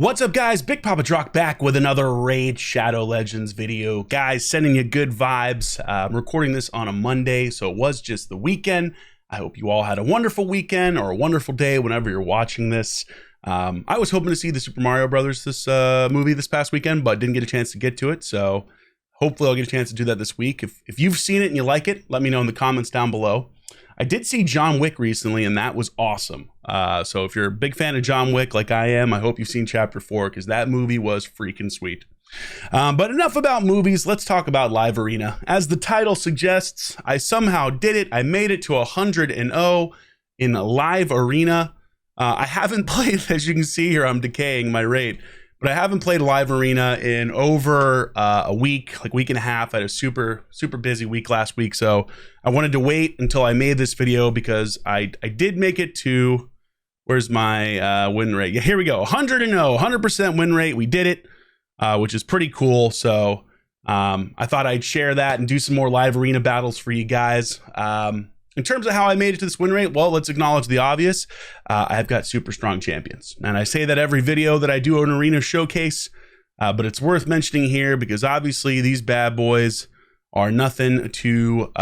What's up, guys? Big Papa Drock back with another Raid Shadow Legends video. Guys, sending you good vibes. I'm recording this on a Monday, so it was just the weekend. I hope you all had a wonderful weekend or a wonderful day whenever you're watching this. I was hoping to see the Super Mario Brothers movie this past weekend, but didn't get a chance to get to it, so hopefully I'll get a chance to do that this week. If you've seen it and you like it, let me know in the comments down below. I did see John Wick recently, and that was awesome. So if you're a big fan of John Wick like I am, I hope you've seen Chapter 4, because that movie was freaking sweet. But enough about movies, let's talk about Live Arena. As the title suggests, I somehow did it. I made it to 100-0 in Live Arena. I haven't played, as you can see here, I'm decaying my rate. But I haven't played Live Arena in over a week, like week and a half. I had a super busy week last week, so I wanted to wait until I made this video because I did make it to, where's my win rate? Yeah, here we go, 100-0, 100% win rate. We did it, which is pretty cool. So I thought I'd share that and do some more Live Arena battles for you guys. In terms of how I made it to this win rate, well, let's acknowledge the obvious. I've got super strong champions. And I say that every video that I do an arena showcase, but it's worth mentioning here because obviously these bad boys are nothing to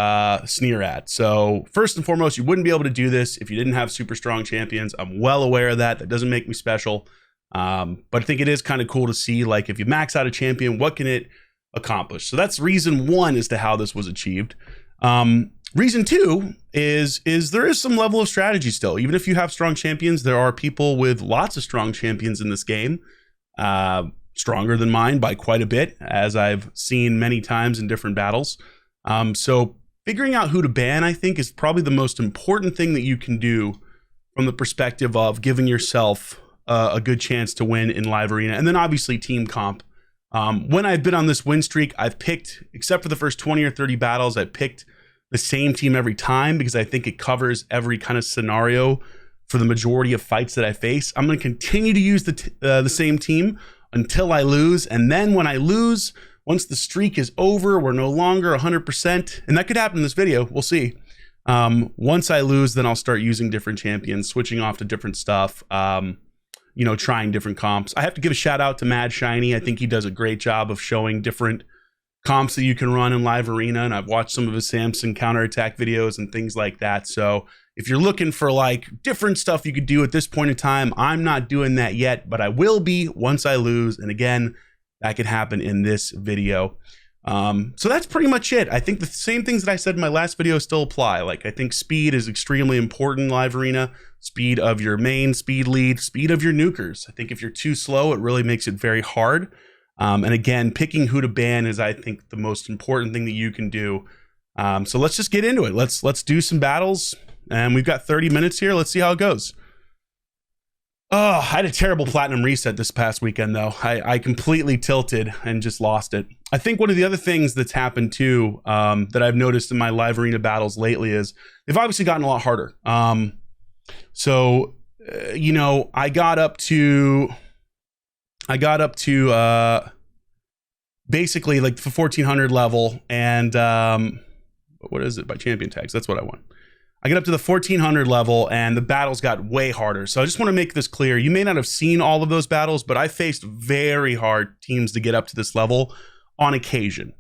sneer at. So first and foremost, you wouldn't be able to do this if you didn't have super strong champions. I'm well aware of that. That doesn't make me special. But I think it is kind of cool to see, like, if you max out a champion, what can it accomplish? So that's reason one as to how this was achieved. Reason two is there is some level of strategy still. Even if you have strong champions, there are people with lots of strong champions in this game, stronger than mine by quite a bit, as I've seen many times in different battles. So figuring out who to ban, I think, is probably the most important thing that you can do from the perspective of giving yourself a good chance to win in Live Arena. And then obviously team comp. When I've been on this win streak, I've picked, except for the first 20 or 30 battles, I picked the same team every time because I think it covers every kind of scenario for the majority of fights that I face. I'm going to continue to use the same team until I lose. And then when I lose, once the streak is over, we're no longer 100%. And that could happen in this video. We'll see. Once I lose, then I'll start using different champions, switching off to different stuff, you know, trying different comps. I have to give a shout out to Mad Shiny. I think he does a great job of showing different comps that you can run in Live Arena, and I've watched some of his Samson counterattack videos and things like that. So if you're looking for like different stuff you could do at this point in time, I'm not doing that yet, but I will be once I lose. And again, that could happen in this video. So that's pretty much it. I think the same things that I said in my last video still apply. Like, I think speed is extremely important in Live Arena. Speed of your main, speed lead, speed of your nukers. I think if you're too slow, it really makes it very hard. And again, picking who to ban is, I think, the most important thing that you can do. So let's just get into it. Let's do some battles. And we've got 30 minutes here. Let's see how it goes. Oh, I had a terrible platinum reset this past weekend, though. I completely tilted and just lost it. I think one of the other things that's happened, too, that I've noticed in my Live Arena battles lately is they've obviously gotten a lot harder. You know, I got up to basically like the 1400 level, and what is it by champion tags? That's what I want. I get up to the 1400 level and the battles got way harder. So I just want to make this clear. You may not have seen all of those battles, but I faced very hard teams to get up to this level on occasion.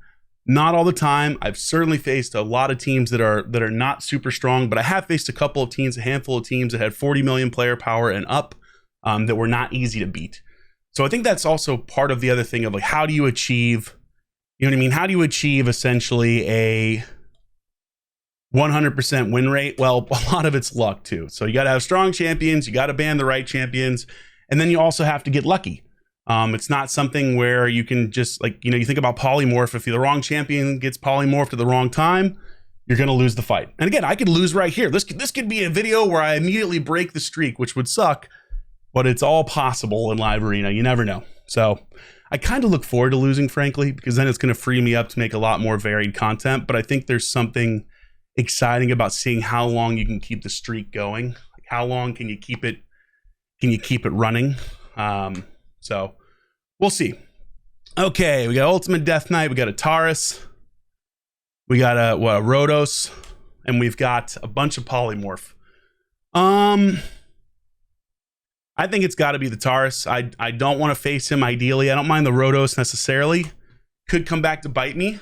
Not all the time. I've certainly faced a lot of teams that are not super strong, but I have faced a couple of teams, a handful of teams that had 40 million player power and up, that were not easy to beat. So I think that's also part of the other thing of, like, how do you achieve, you know what I mean? How do you achieve essentially a 100% win rate? Well, a lot of it's luck too. So you got to have strong champions, you got to ban the right champions, and then you also have to get lucky. It's not something where you can just, like, you know, you think about polymorph. If the wrong champion gets polymorphed at the wrong time, you're going to lose the fight. And again, I could lose right here. This could be a video where I immediately break the streak, which would suck. But it's all possible in Live Arena. You never know. So I kind of look forward to losing, frankly, because then it's going to free me up to make a lot more varied content. But I think there's something exciting about seeing how long you can keep the streak going. Like, how long can you keep it? Can you keep it running? So we'll see. Okay, we got Ultimate Death Knight. We got a Taurus. We got a Rhodos, and we've got a bunch of polymorph. I think it's got to be the Taurus. I don't want to face him ideally. I don't mind the Rotos necessarily. Could come back to bite me.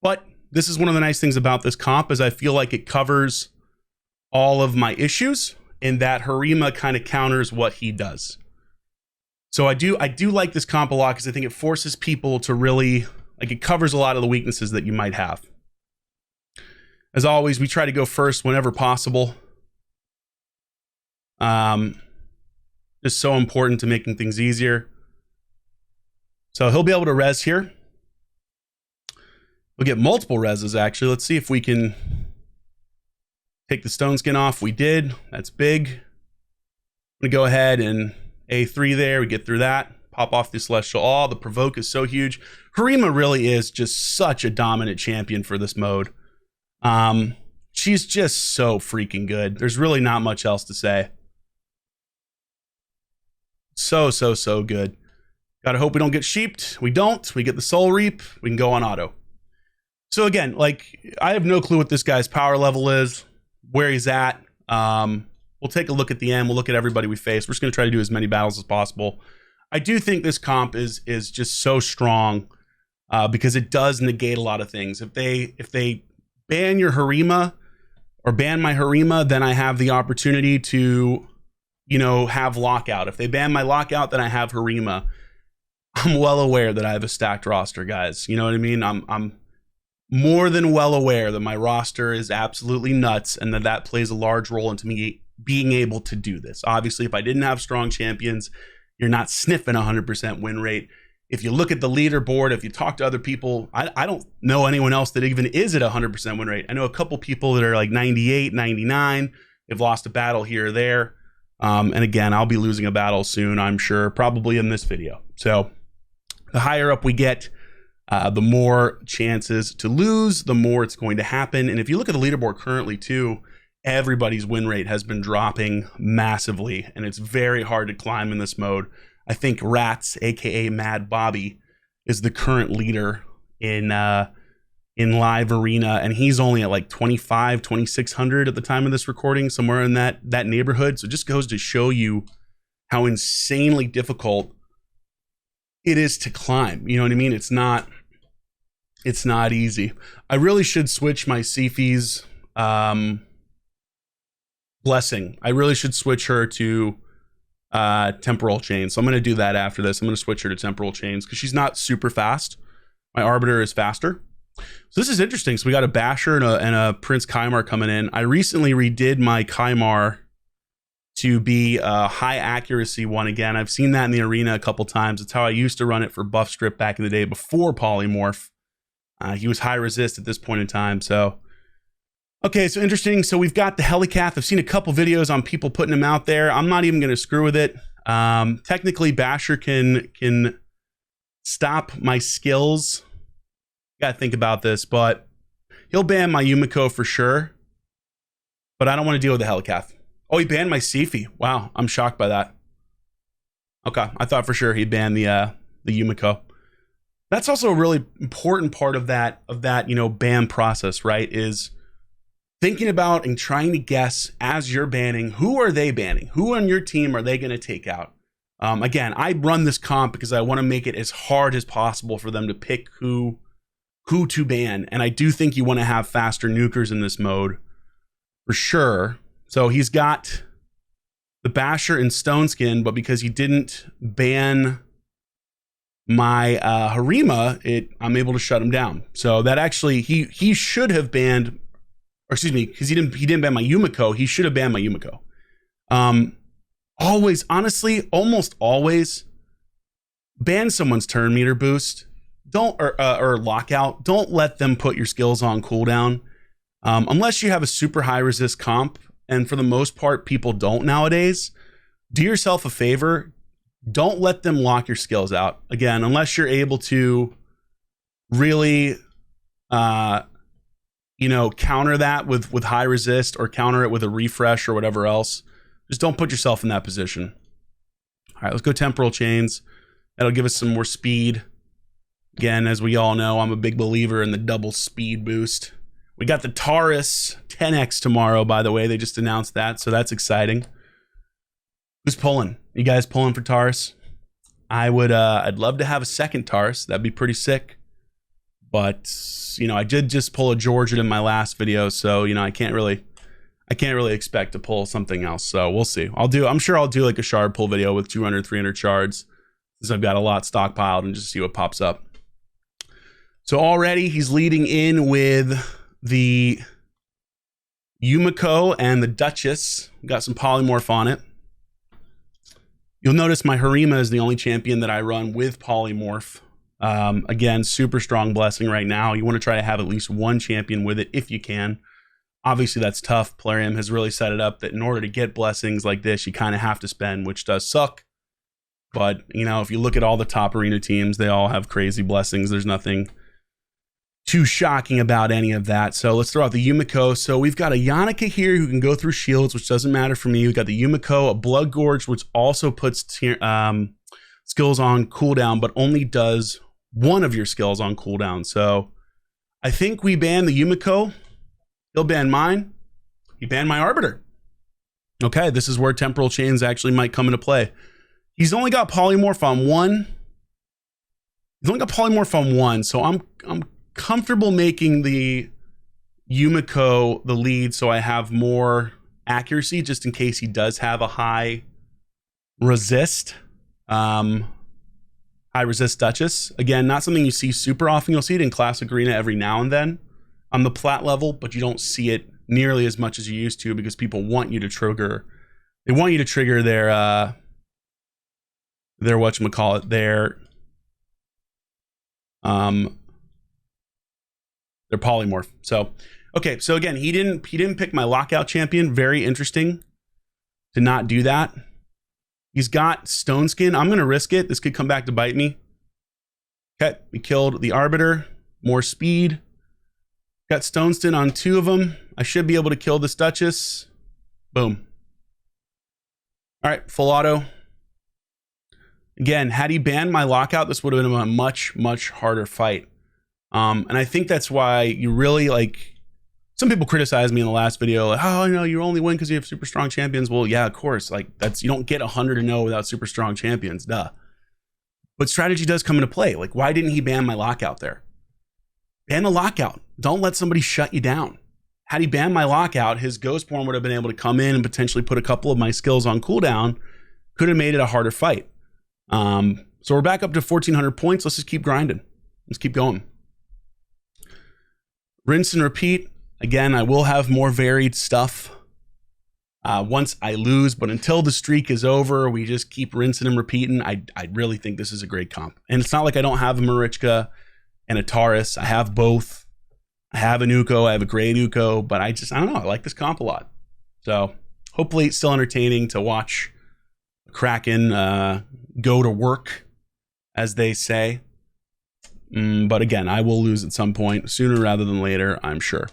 But this is one of the nice things about this comp is I feel like it covers all of my issues in that Harima kind of counters what he does. So I do like this comp a lot because I think it forces people to really, like, it covers a lot of the weaknesses that you might have. As always, we try to go first whenever possible. Just so important to making things easier. So he'll be able to res here. We'll get multiple reses, actually. Let's see if we can take the stone skin off. We did. That's big. I'm going to go ahead and A3 there. We get through that. Pop off the Celestial Awe. The provoke is so huge. Harima really is just such a dominant champion for this mode. She's just so freaking good. There's really not much else to say. So good. Gotta hope we don't get sheeped. We don't. We get the Soul Reap. We can go on auto. So again, like, I have no clue what this guy's power level is, where he's at. We'll take a look at the end. We'll look at everybody we face. We're just going to try to do as many battles as possible. I do think this comp is just so strong because it does negate a lot of things. If they ban your Harima or ban my Harima, then I have the opportunity to, you know, have Lockout. If they ban my Lockout, then I have Harima. I'm well aware that I have a stacked roster, guys. You know what I mean? I'm more than well aware that my roster is absolutely nuts and that plays a large role into me being able to do this. Obviously, if I didn't have strong champions, you're not sniffing 100% win rate. If you look at the leaderboard, if you talk to other people, I don't know anyone else that even is at 100% win rate. I know a couple people that are like 98, 99. They've lost a battle here or there. And again, I'll be losing a battle soon, I'm sure, probably in this video. So the higher up we get, the more chances to lose, the more it's going to happen. And if you look at the leaderboard currently too, everybody's win rate has been dropping massively, and it's very hard to climb in this mode. I think Rats, aka Mad Bobby, is the current leader in live arena, and he's only at like 2,600 at the time of this recording, somewhere in that neighborhood. So it just goes to show you how insanely difficult it is to climb. You know what I mean? It's not easy. I really should switch my Sifi's Blessing. I really should switch her to Temporal Chains. So I'm going to do that after this. I'm going to switch her to Temporal Chains because she's not super fast. My Arbiter is faster. So this is interesting. So we got a Basher and a Prince Kymar coming in. I recently redid my Kymar to be a high accuracy one again. I've seen that in the arena a couple times. It's how I used to run it for Buff Strip back in the day before Polymorph. He was high resist at this point in time. So, okay, so interesting. So we've got the Helicath. I've seen a couple videos on people putting him out there. I'm not even going to screw with it. Technically, Basher can stop my skills. Got to think about this, but he'll ban my Yumiko for sure. But I don't want to deal with the Helicath. Oh, he banned my Sifi. Wow, I'm shocked by that. Okay, I thought for sure he'd ban the Yumiko. That's also a really important part of that ban process, right? Is thinking about and trying to guess as you're banning, who are they banning? Who on your team are they going to take out? Again, I run this comp because I want to make it as hard as possible for them to pick who to ban. And I do think you want to have faster nukers in this mode for sure. So he's got the Basher and Stone Skin, but because he didn't ban my Harima, I'm able to shut him down. So that actually, he should have banned, or excuse me, because he didn't ban my Yumiko, he should have banned my Yumiko. Always, honestly, almost always ban someone's turn meter boost. Don't or lockout. Don't let them put your skills on cooldown. Unless you have a super high resist comp, and for the most part, people don't nowadays. Do yourself a favor. Don't let them lock your skills out. Again, unless you're able to really, counter that with high resist or counter it with a refresh or whatever else. Just don't put yourself in that position. All right, let's go Temporal Chains. That'll give us some more speed. Again, as we all know, I'm a big believer in the double speed boost. We got the Taurus 10X tomorrow, by the way. They just announced that, so that's exciting. Who's pulling? You guys pulling for Taurus? I'd love to have a second Taurus. That'd be pretty sick. But, you know, I did just pull a Georgian in my last video, so, you know, I can't really expect to pull something else. So we'll see. I'm sure I'll do like a shard pull video with 200, 300 shards, since I've got a lot stockpiled, and just see what pops up. So already he's leading in with the Yumiko and the Duchess. Got some polymorph on it. You'll notice my Harima is the only champion that I run with polymorph. Again, super strong blessing right now. You want to try to have at least one champion with it if you can. Obviously, that's tough. Plarium has really set it up that in order to get blessings like this, you kind of have to spend, which does suck. But, you know, if you look at all the top arena teams, they all have crazy blessings. There's nothing too shocking about any of that. So let's throw out the Yumiko. So we've got a Yannica here who can go through shields, which doesn't matter for me. We've got the Yumiko, a Blood Gorge, which also puts skills on cooldown, but only does one of your skills on cooldown. So I think we ban the Yumiko. He'll ban mine. He banned my Arbiter. Okay, this is where Temporal Chains actually might come into play. He's only got polymorph on one. So I'm comfortable making the Yumiko the lead, so I have more accuracy just in case he does have a high resist. High resist Duchess. Again, not something you see super often. You'll see it in Classic Arena every now and then on the plat level, but you don't see it nearly as much as you used to because people want you to trigger. They want you to trigger their whatchamacallit, their polymorph. So, okay. So again, he didn't pick my lockout champion. Very interesting to not do that. He's got Stone Skin. I'm going to risk it. This could come back to bite me. Okay. We killed the Arbiter. More speed. Got Stone Skin on two of them. I should be able to kill this Duchess. Boom. All right. Full auto. Again, had he banned my lockout, this would have been a much, much harder fight. And I think that's why you really, like, some people criticized me in the last video, like, oh, you know, you only win because you have super strong champions. Well, yeah, of course. Like, you don't get 100-0 without super strong champions, duh. But strategy does come into play. Like, why didn't he ban my lockout there? Ban the lockout. Don't let somebody shut you down. Had he banned my lockout, his Ghostborn would have been able to come in and potentially put a couple of my skills on cooldown. Could have made it a harder fight. So we're back up to 1,400 points. Let's just keep grinding. Let's keep going. Rinse and repeat. Again, I will have more varied stuff once I lose, but until the streak is over, we just keep rinsing and repeating. I really think this is a great comp. And it's not like I don't have a Marichka and a Taurus. I have both. I have an Uko, I have a Great Uko, but I don't know. I like this comp a lot. So hopefully it's still entertaining to watch Kraken go to work, as they say. But again, I will lose at some point, sooner rather than later, I'm sure.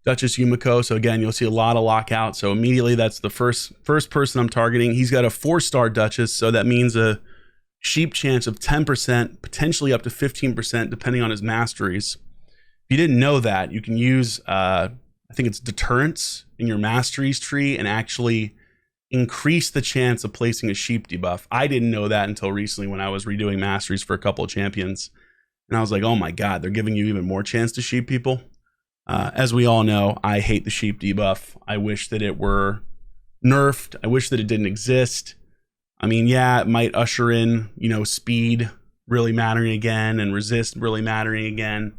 Duchess Yumiko. So again, you'll see a lot of lockout. So immediately that's the first person I'm targeting. He's got a 4-star Duchess, so that means a sheep chance of 10%, potentially up to 15%, depending on his masteries. If you didn't know that, you can use, I think it's deterrence in your masteries tree and actually increase the chance of placing a sheep debuff. I didn't know that until recently when I was redoing masteries for a couple of champions. And I was like, oh my God, they're giving you even more chance to sheep people. As we all know, I hate the sheep debuff. I wish that it were nerfed. I wish that it didn't exist. I mean, yeah, it might usher in, you know, speed really mattering again and resist really mattering again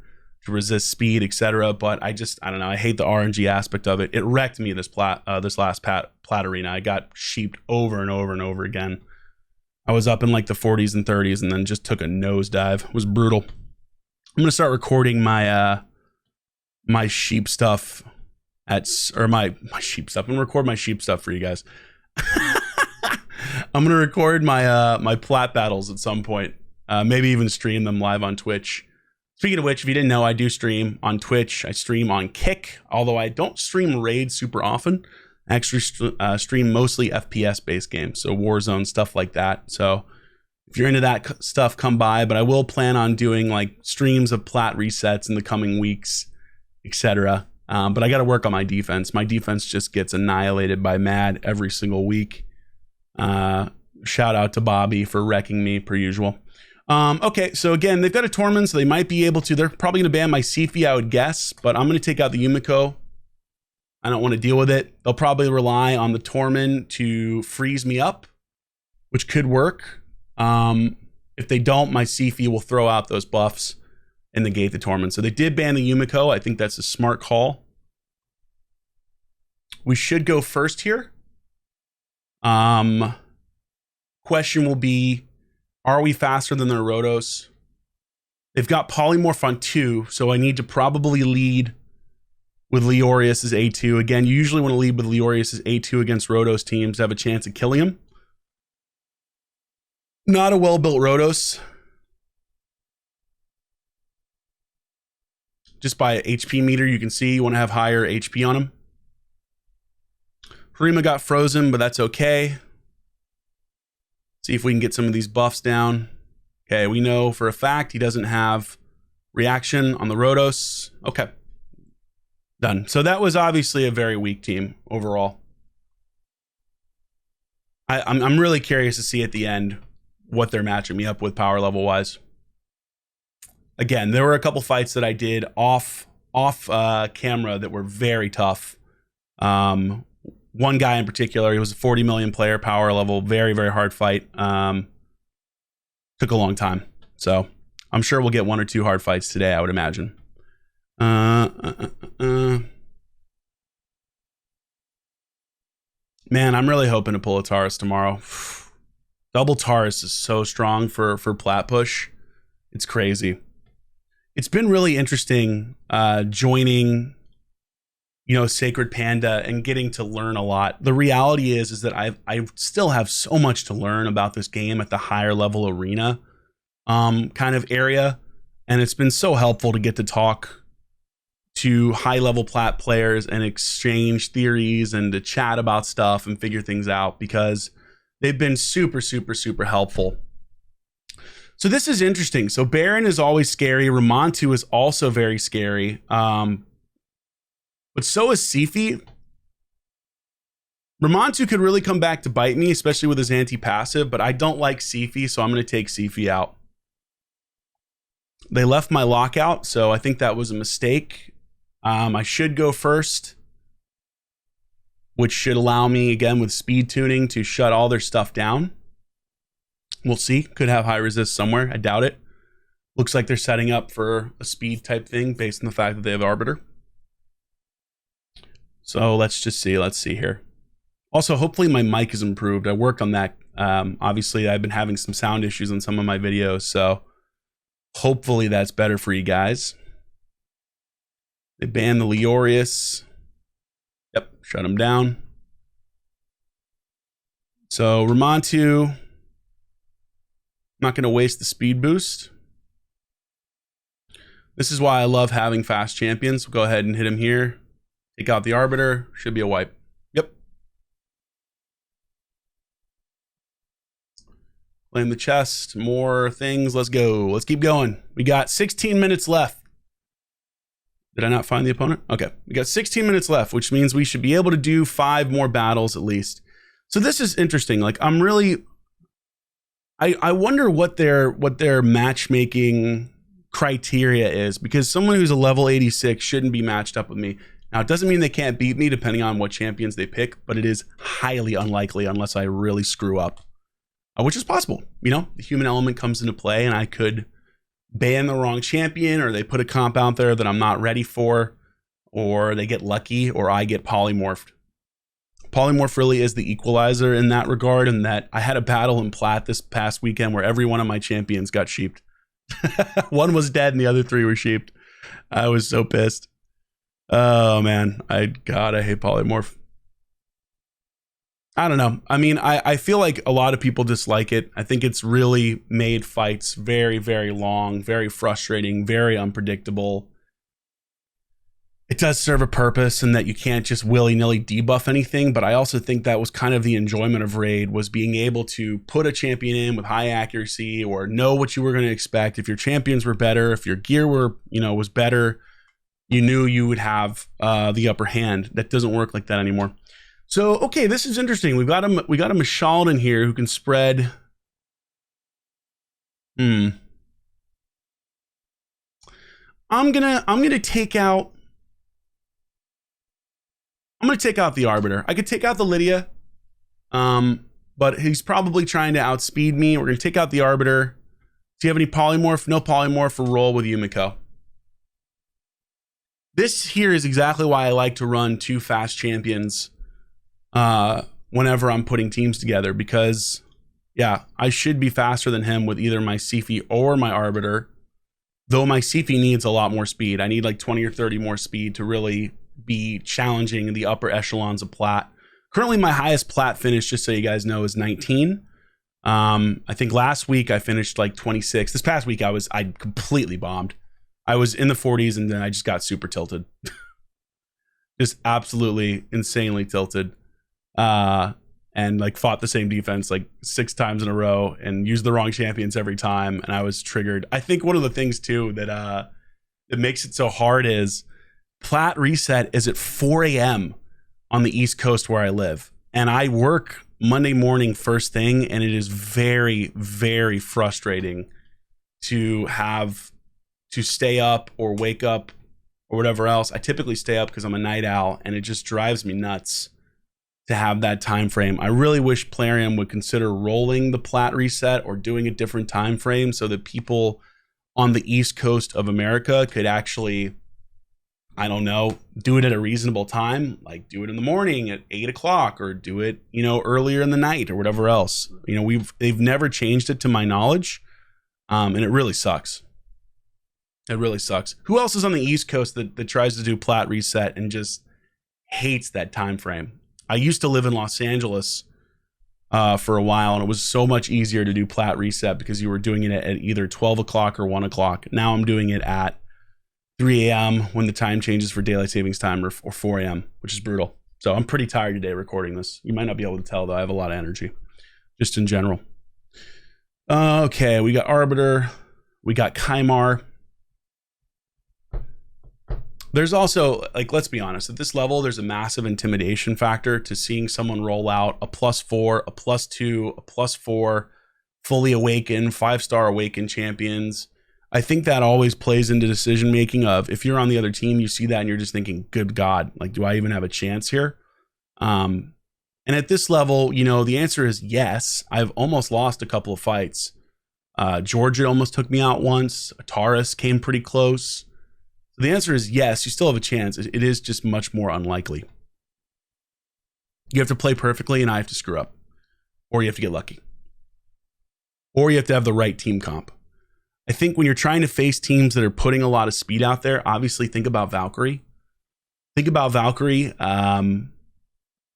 to resist speed, etc. But I don't know. I hate the RNG aspect of it. It wrecked me this last plat arena. I got sheeped over and over and over again. I was up in like the 40s and 30s and then just took a nosedive. It was brutal. I'm gonna start recording my my sheep stuff my sheep stuff. I'm gonna record my sheep stuff for you guys. I'm gonna record my my plat battles at some point. Maybe even stream them live on Twitch. Speaking of which, if you didn't know, I do stream on Twitch. I stream on Kick, although I don't stream Raid super often. I actually stream mostly FPS-based games, so Warzone, stuff like that. So if you're into that stuff, come by. But I will plan on doing like streams of plat resets in the coming weeks, etc. But I got to work on my defense. My defense just gets annihilated by Mad every single week. Shout out to Bobby for wrecking me per usual. Okay, so again, they've got a Tormund, so they might be able to. They're probably going to ban my Sifi, I would guess, but I'm going to take out the Yumiko. I don't want to deal with it. They'll probably rely on the Tormund to freeze me up, which could work. If they don't, my Sifi will throw out those buffs and negate the Tormund. So they did ban the Yumiko. I think that's a smart call. We should go first here. Question will be, are we faster than their Rotos? They've got Polymorph on 2, so I need to probably lead with Leorius as A2. Again, you usually want to lead with Leorius as A2 against Rotos teams to have a chance of killing him. Not a well-built Rotos. Just by HP meter, you can see you want to have higher HP on him. Harima got frozen, but that's okay. See if we can get some of these buffs down. Okay, we know for a fact he doesn't have reaction on the Rotos. Okay, done. So that was obviously a very weak team overall. I'm really curious to see at the end what they're matching me up with power level wise. Again, there were a couple fights that I did off camera that were very tough. One guy in particular, he was a 40 million player power level, very, very hard fight. Took a long time. So I'm sure we'll get 1 or 2 hard fights today, I would imagine. Man, I'm really hoping to pull a Taurus tomorrow. Double Taurus is so strong for plat push. It's crazy. It's been really interesting joining, you know, Sacred Panda and getting to learn a lot. The reality is that I still have so much to learn about this game at the higher level arena kind of area. And it's been so helpful to get to talk to high level plat players and exchange theories and to chat about stuff and figure things out, because they've been super, super, super helpful. So this is interesting. So Baron is always scary. Ramontu is also very scary. But so is Sifi. Ramontu could really come back to bite me, especially with his anti-passive, but I don't like Sifi, so I'm going to take Sifi out. They left my lockout, so I think that was a mistake. I should go first, which should allow me, again, with speed tuning, to shut all their stuff down. We'll see. Could have high resist somewhere. I doubt it. Looks like they're setting up for a speed type thing based on the fact that they have Arbiter. So let's just see. Let's see here. Also, hopefully my mic is improved. I worked on that. Obviously, I've been having some sound issues in some of my videos, so hopefully that's better for you guys. They banned the Leorius. Yep, shut him down. So Ramontu, not going to waste the speed boost. This is why I love having fast champions. We'll go ahead and hit him here. Take out the Arbiter. Should be a wipe. Yep. Claim the chest. More things. Let's go. Let's keep going. We got 16 minutes left. Did I not find the opponent? Okay. We got 16 minutes left, which means we should be able to do 5 more battles at least. So this is interesting. Like, I'm really... I wonder what their matchmaking criteria is, because someone who's a level 86 shouldn't be matched up with me. Now, it doesn't mean they can't beat me depending on what champions they pick, but it is highly unlikely unless I really screw up, which is possible. You know, the human element comes into play, and I could ban the wrong champion, or they put a comp out there that I'm not ready for, or they get lucky, or I get polymorphed. Polymorph really is the equalizer in that regard, and that I had a battle in Plat this past weekend where every one of my champions got sheeped. One was dead and the other 3 were sheeped. I was so pissed. Oh man, God, I hate polymorph. I don't know. I mean, I feel like a lot of people dislike it. I think it's really made fights very, very long, very frustrating, very unpredictable. It does serve a purpose in that you can't just willy-nilly debuff anything, but I also think that was kind of the enjoyment of Raid, was being able to put a champion in with high accuracy or know what you were going to expect. If your champions were better, if your gear were, was better, you knew you would have the upper hand. That doesn't work like that anymore. So, okay, this is interesting. We got a Mashald in here who can spread. I'm gonna take out. I'm gonna take out the Arbiter. I could take out the Lydia, but he's probably trying to outspeed me. We're gonna take out the Arbiter. Do you have any polymorph? No polymorph for roll with Yumiko. This here is exactly why I like to run 2 fast champions whenever I'm putting teams together, because yeah, I should be faster than him with either my Sifi or my Arbiter, though my Sifi needs a lot more speed. I need like 20 or 30 more speed to really be challenging in the upper echelons of plat. Currently my highest plat finish, just so you guys know, is 19. I think last week I finished like 26. This past week I completely bombed. I was in the 40s and then I just got super tilted. Just absolutely insanely tilted. And like fought the same defense like 6 times in a row and used the wrong champions every time, and I was triggered. I think one of the things too that makes it so hard is plat reset is at 4 a.m. on the East Coast where I live, and I work Monday morning first thing, and it is very, very frustrating to have to stay up or wake up or whatever else. I typically stay up because I'm a night owl, and it just drives me nuts to have that time frame. I really wish Plarium would consider rolling the plat reset or doing a different time frame so that people on the East Coast of America could actually, I don't know, do it at a reasonable time, like do it in the morning at 8 o'clock or do it, you know, earlier in the night or whatever else. You know, they've never changed it to my knowledge, and it really sucks. It really sucks. Who else is on the East Coast that tries to do plat reset and just hates that time frame? I used to live in Los Angeles for a while, and it was so much easier to do plat reset because you were doing it at either 12 o'clock or 1 o'clock. Now I'm doing it at 3 a.m. when the time changes for daylight savings time, or 4 a.m., which is brutal. So I'm pretty tired today recording this. You might not be able to tell, though. I have a lot of energy, just in general. Okay, we got Arbiter. We got Kymar. There's also, like, let's be honest, at this level, there's a massive intimidation factor to seeing someone roll out a +4, a +2, a +4, fully awakened, 5-star awakened champions. I think that always plays into decision making of, if you're on the other team, you see that and you're just thinking, good God, like, do I even have a chance here? And at this level, you know, the answer is yes. I've almost lost a couple of fights. Georgia almost took me out once. Taurus came pretty close. The answer is yes, you still have a chance. It is just much more unlikely. You have to play perfectly and I have to screw up. Or you have to get lucky. Or you have to have the right team comp. I think when you're trying to face teams that are putting a lot of speed out there, obviously think about Valkyrie. Think about Valkyrie.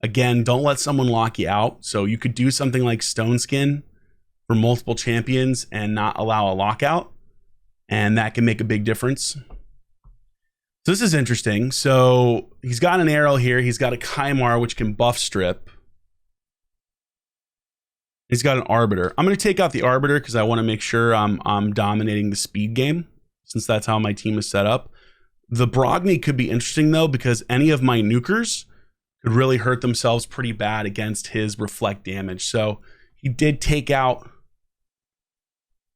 Again, don't let someone lock you out. So you could do something like Stone Skin for multiple champions and not allow a lockout. And that can make a big difference. So this is interesting. So he's got an arrow here. He's got a Kymar, which can buff strip. He's got an Arbiter. I'm going to take out the Arbiter because I want to make sure I'm dominating the speed game, since that's how my team is set up. The Brogni could be interesting, though, because any of my nukers could really hurt themselves pretty bad against his reflect damage. So he did take out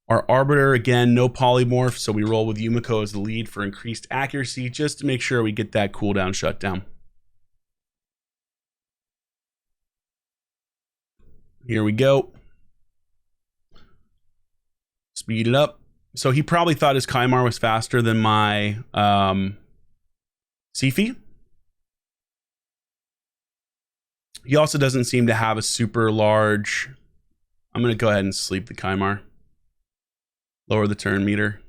our Arbiter. Again, no polymorph, so we roll with Yumiko as the lead for increased accuracy, just to make sure we get that cooldown shut down. Here we go. Speed it up. So he probably thought his Kymar was faster than my Sifi. He also doesn't seem to have a super large... I'm going to go ahead and sleep the Kymar. Lower the turn meter.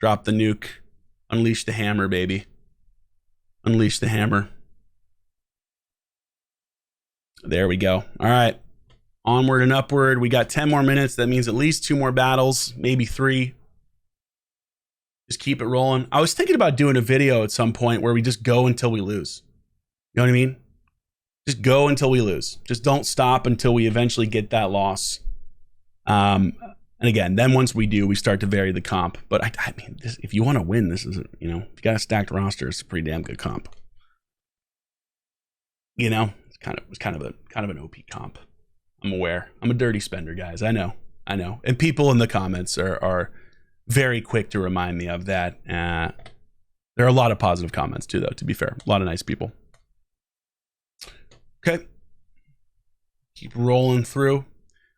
Drop the nuke. Unleash the hammer, baby. Unleash the hammer. There we go. All right. Onward and upward. We got 10 more minutes. That means at least 2 more battles, maybe 3. Just keep it rolling. I was thinking about doing a video at some point where we just go until we lose. You know what I mean? Just go until we lose. Just don't stop until we eventually get that loss. And again, then once we do, we start to vary the comp. But I mean, if you want to win, this is, you know, if you got a stacked roster, it's a pretty damn good comp. You know, it's kind of an OP comp. I'm aware. I'm a dirty spender, guys. I know. And people in the comments are very quick to remind me of that. There are a lot of positive comments too, though, to be fair. A lot of nice people. Okay. Keep rolling through.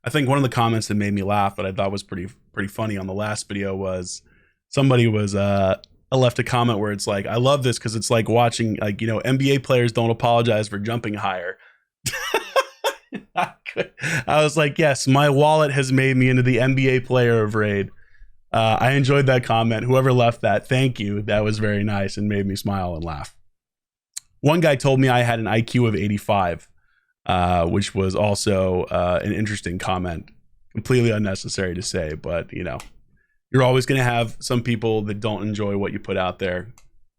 I think one of the comments that made me laugh, that I thought was pretty funny on the last video, was somebody was left a comment where it's like, I love this because it's like watching, like, you know, NBA players don't apologize for jumping higher. I was like, yes, my wallet has made me into the NBA player of Raid. I enjoyed that comment. Whoever left that, thank you. That was very nice and made me smile and laugh. One guy told me I had an IQ of 85, which was also an interesting comment. Completely unnecessary to say, but, you know, you're always going to have some people that don't enjoy what you put out there.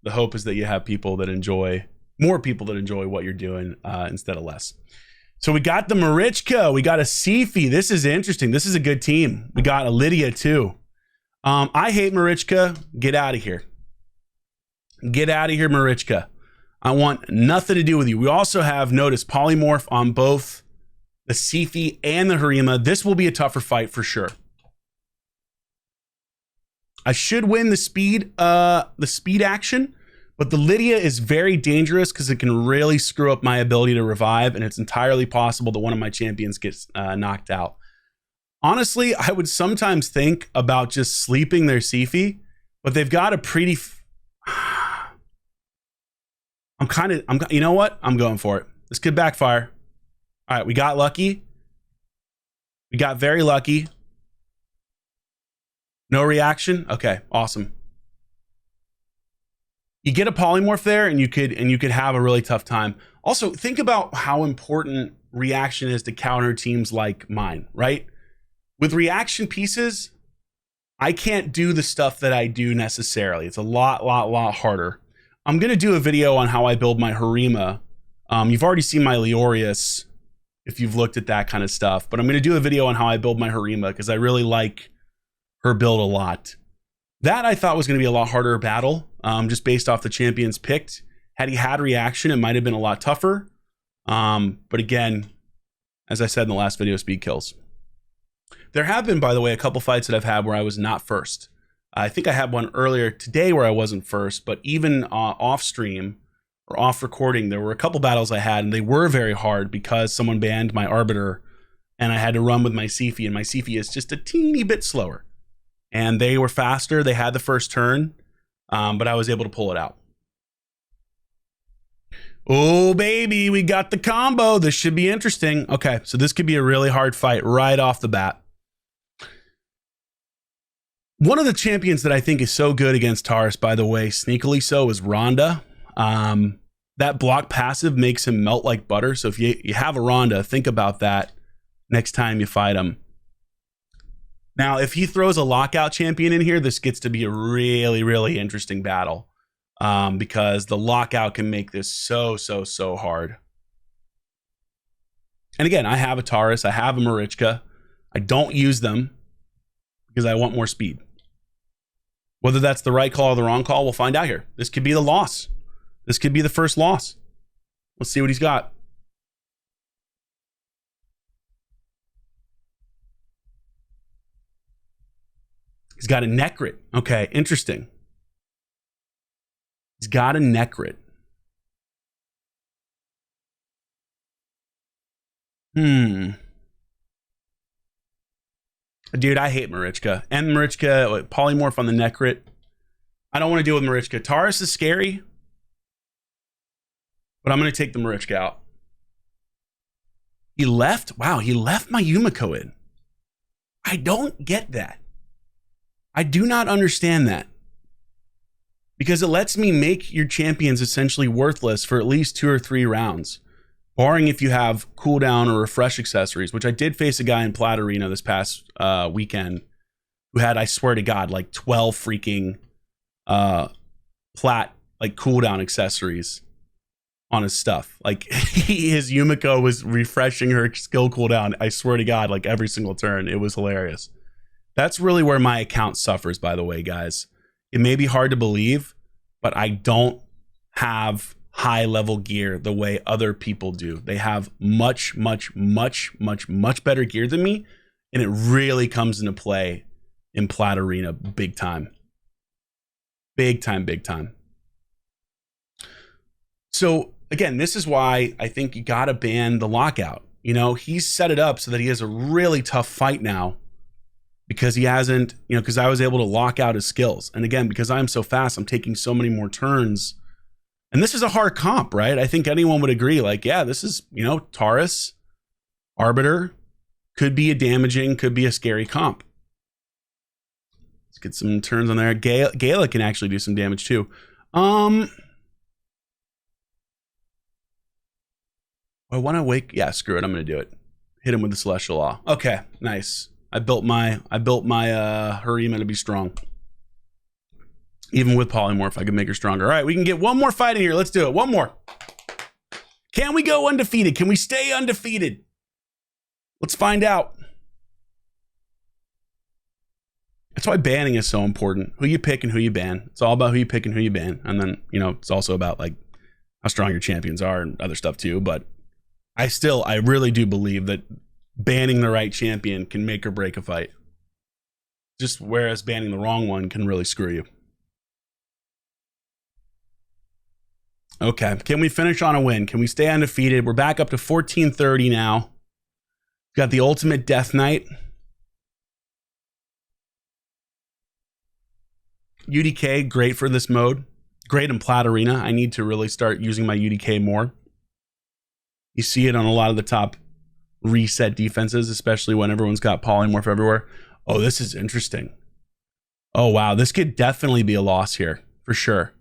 The hope is that you have people that enjoy, more people that enjoy what you're doing instead of less. So we got the Marichka. We got a Sifi. This is interesting. This is a good team. We got a Lydia too. I hate Marichka. Get out of here. Get out of here, Marichka. I want nothing to do with you. We also have, notice, polymorph on both the Sifi and the Harima. This will be a tougher fight for sure. I should win the speed action, but the Lydia is very dangerous because it can really screw up my ability to revive, and it's entirely possible that one of my champions gets knocked out. Honestly, I would sometimes think about just sleeping their Sifi, but they've got a pretty... you know what? I'm going for it. This could backfire. All right, we got lucky. We got very lucky. No reaction. Okay, awesome. You get a polymorph there, and you could have a really tough time. Also, think about how important reaction is to counter teams like mine, right? With reaction pieces, I can't do the stuff that I do necessarily. It's a lot harder. I'm going to do a video on how I build my Harima. You've already seen my Leorius if you've looked at that kind of stuff, but I'm going to do a video on how I build my Harima because I really like her build a lot. That I thought was going to be a lot harder battle, just based off the champions picked. Had he had reaction, it might have been a lot tougher. But again, as I said in the last video, speed kills. There have been, by the way, a couple fights that I've had where I was not first. I think I had one earlier today where I wasn't first, but even off stream or off recording, there were a couple battles I had, and they were very hard because someone banned my Arbiter, and I had to run with my Sifi, and my Sifi is just a teeny bit slower. And they were faster. They had the first turn, but I was able to pull it out. Oh, baby, we got the combo. This should be interesting. Okay, so this could be a really hard fight right off the bat. One of the champions that I think is so good against Taurus, by the way, sneakily so, is Rhonda. That block passive makes him melt like butter. So if you have a Rhonda, think about that next time you fight him. Now, if he throws a lockout champion in here, this gets to be a really interesting battle. Because the lockout can make this so hard. And again, I have a Taurus, I have a Marichka. I don't use them because I want more speed. Whether that's the right call or the wrong call, we'll find out here. This could be the loss. This could be the first loss. Let's see what he's got. He's got a Necrit. Okay, interesting. He's got a Necrit. Dude, I hate Marichka. And Marichka, polymorph on the Necrit. I don't want to deal with Marichka. Taurus is scary, but I'm going to take the Marichka out. He left? Wow, he left my Yumiko in. I don't get that. I do not understand that. Because it lets me make your champions essentially worthless for at least 2 or 3 rounds. Barring if you have cooldown or refresh accessories, which I did face a guy in Plat Arena this past weekend who had, I swear to God, like 12 freaking Plat like cooldown accessories on his stuff. Like his Yumiko was refreshing her skill cooldown, I swear to God, like every single turn. It was hilarious. That's really where my account suffers, by the way, guys. It may be hard to believe, but I don't have high level gear the way other people do. They have much better gear than me, and it really comes into play in Plat Arena big time. Big time. So again, this is why I think you gotta ban the lockout. You know, he's set it up so that he has a really tough fight now because he hasn't, you know, because I was able to lock out his skills. And again, because I'm so fast, I'm taking so many more turns. And this is a hard comp, right? I think anyone would agree, like, yeah, this is, you know, Taurus, Arbiter, could be a damaging, could be a scary comp. Let's get some turns on there. Gala can actually do some damage too. I want to wake. Yeah, screw it. I'm going to do it. Hit him with the Celestial Law. Okay, nice. I built my Harima to be strong. Even with Polymorph, I can make her stronger. All right, we can get one more fight in here. Let's do it. One more. Can we go undefeated? Can we stay undefeated? Let's find out. That's why banning is so important. Who you pick and who you ban. It's all about who you pick and who you ban. And then, you know, it's also about like how strong your champions are and other stuff too. But I really do believe that banning the right champion can make or break a fight. Just whereas banning the wrong one can really screw you. Okay, can we finish on a win? Can we stay undefeated? We're back up to 1430 now. We've got the ultimate Death Knight. UDK, great for this mode. Great in Plat Arena. I need to really start using my UDK more. You see it on a lot of the top reset defenses, especially when everyone's got polymorph everywhere. Oh, this is interesting. Oh, wow. This could definitely be a loss here, for sure.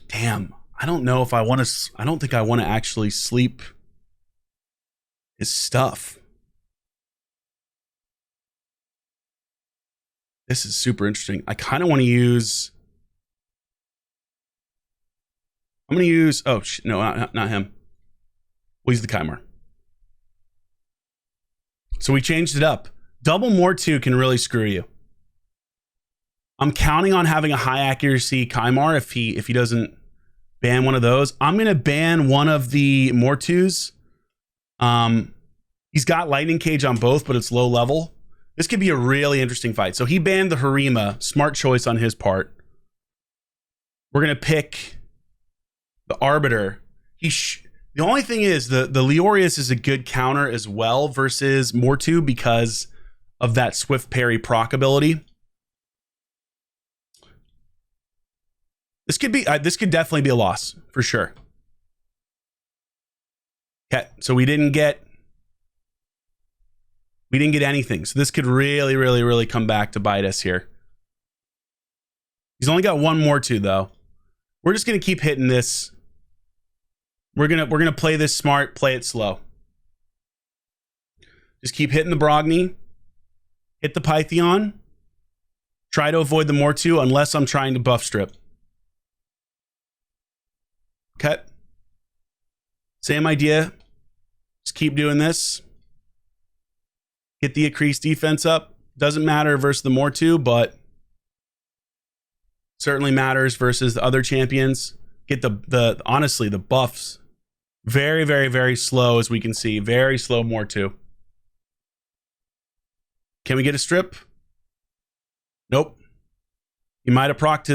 Damn. I don't know if I want to... I don't think I want to actually sleep his stuff. This is super interesting. I kind of want to use... I'm going to use... Oh, no, not him. We'll use the Kymar. So we changed it up. Double more 2 can really screw you. I'm counting on having a high accuracy Kymar if he doesn't ban one of those. I'm going to ban one of the Mortus. He's got Lightning Cage on both, but it's low level. This could be a really interesting fight. So he banned the Harima. Smart choice on his part. We're going to pick the Arbiter. The only thing is the Leorius is a good counter as well versus Mortu because of that swift parry proc ability. This could definitely be a loss for sure. Okay, so we didn't get anything. So this could really come back to bite us here. He's only got one more two though. We're just gonna keep hitting this. We're gonna play this smart, play it slow. Just keep hitting the Brogni, hit the Pythion, try to avoid the Mortu unless I'm trying to buff strip. Okay. Same idea. Just keep doing this. Get the increased defense up. Doesn't matter versus the Mortu, but certainly matters versus the other champions. Get the honestly, the buffs. Very slow, as we can see. Very slow Mortu. Can we get a strip? Nope. He might have procced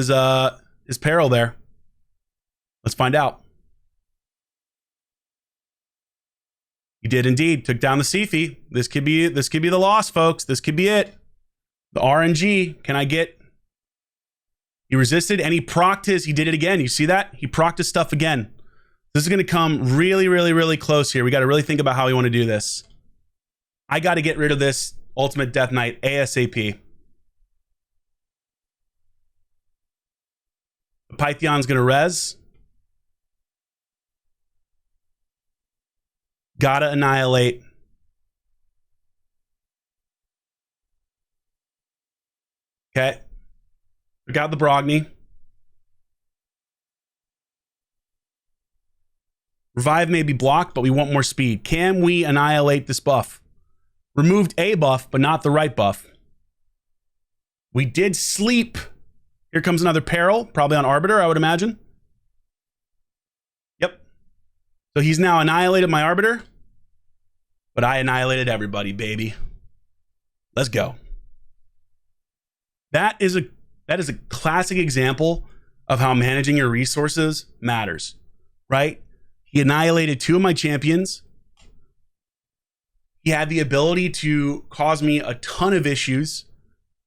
his peril there. Let's find out. He did indeed. Took down the Sifi. This could be the loss, folks. This could be it. The RNG. Can I get... He resisted and he procced his... He did it again. You see that? He procced his stuff again. This is going to come really close here. We got to really think about how we want to do this. I got to get rid of this Ultimate Death Knight ASAP. The Pythion's going to res. Gotta annihilate. Okay. We got the Brogni. Revive may be blocked, but we want more speed. Can we annihilate this buff? removed a buff, but not the right buff. We did sleep. Here comes another peril, probably on Arbiter, I would imagine. Yep. So he's now annihilated my Arbiter, but I annihilated everybody, baby. Let's go. That is a classic example of how managing your resources matters, right? He annihilated 2 of my champions. He had the ability to cause me a ton of issues.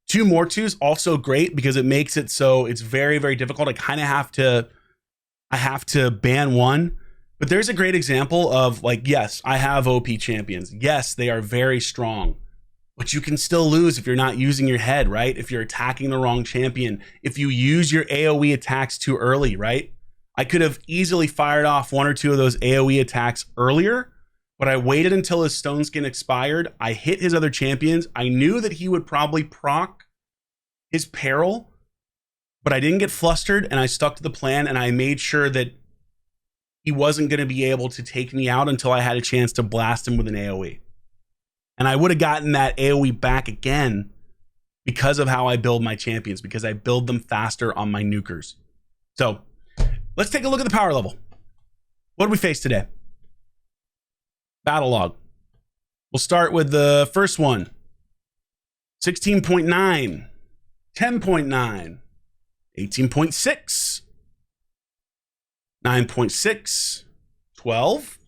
2 more 2s, also great because it makes it so it's very, very difficult. I have to ban 1. But there's a great example of like, yes, I have OP champions. Yes, they are very strong, but you can still lose if you're not using your head, right? If you're attacking the wrong champion, if you use your AoE attacks too early, right? I could have easily fired off 1 or 2 of those AoE attacks earlier, but I waited until his stone skin expired. I hit his other champions. I knew that he would probably proc his peril, but I didn't get flustered and I stuck to the plan and I made sure that he wasn't going to be able to take me out until I had a chance to blast him with an AoE. And I would have gotten that AoE back again because of how I build my champions, because I build them faster on my nukers. So let's take a look at the power level. What did we face today? Battle log. We'll start with the first one. 16.9, 10.9, 18.6, 9.6, 12,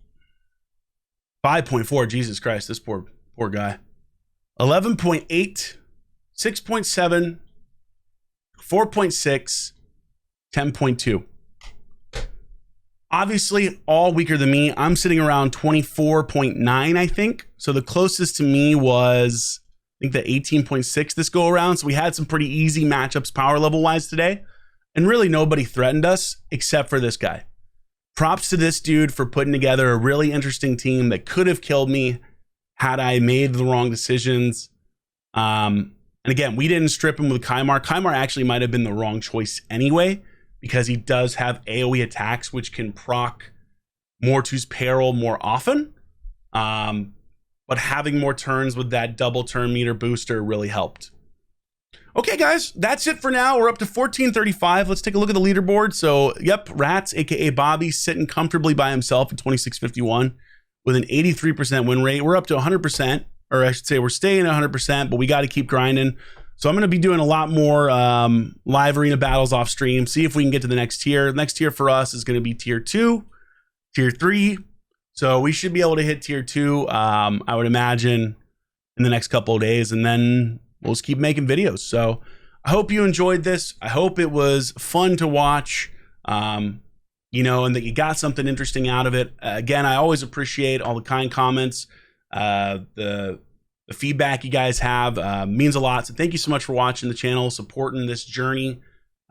5.4. Jesus Christ, this poor guy. 11.8, 6.7, 4.6, 10.2. Obviously, all weaker than me. I'm sitting around 24.9, I think. So the closest to me was, I think, the 18.6 this go around. So we had some pretty easy matchups power level wise today. And really nobody threatened us except for this guy. Props to this dude for putting together a really interesting team that could have killed me had I made the wrong decisions. And again, we didn't strip him with Kymar. Kymar actually might have been the wrong choice anyway, because he does have AoE attacks, which can proc Mortu's peril more often. But having more turns with that double turn meter booster really helped. Okay, guys, that's it for now. We're up to 1435. Let's take a look at the leaderboard. So, yep, Rats, aka Bobby, sitting comfortably by himself at 2651 with an 83% win rate. We're up to 100%, or I should say we're staying at 100%, but we got to keep grinding. So I'm going to be doing a lot more live arena battles off stream, see if we can get to the next tier. The next tier for us is going to be tier 2, tier 3. So we should be able to hit tier 2, I would imagine, in the next couple of days, and then we'll just keep making videos. So I hope you enjoyed this. I hope it was fun to watch, you know, and that you got something interesting out of it. Again, I always appreciate all the kind comments. The feedback you guys have means a lot. So thank you so much for watching the channel, supporting this journey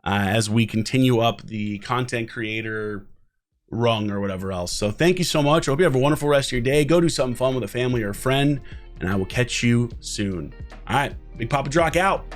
as we continue up the content creator rung or whatever else. So thank you so much. I hope you have a wonderful rest of your day. Go do something fun with a family or a friend, and I will catch you soon. All right, Big Papa Drock out.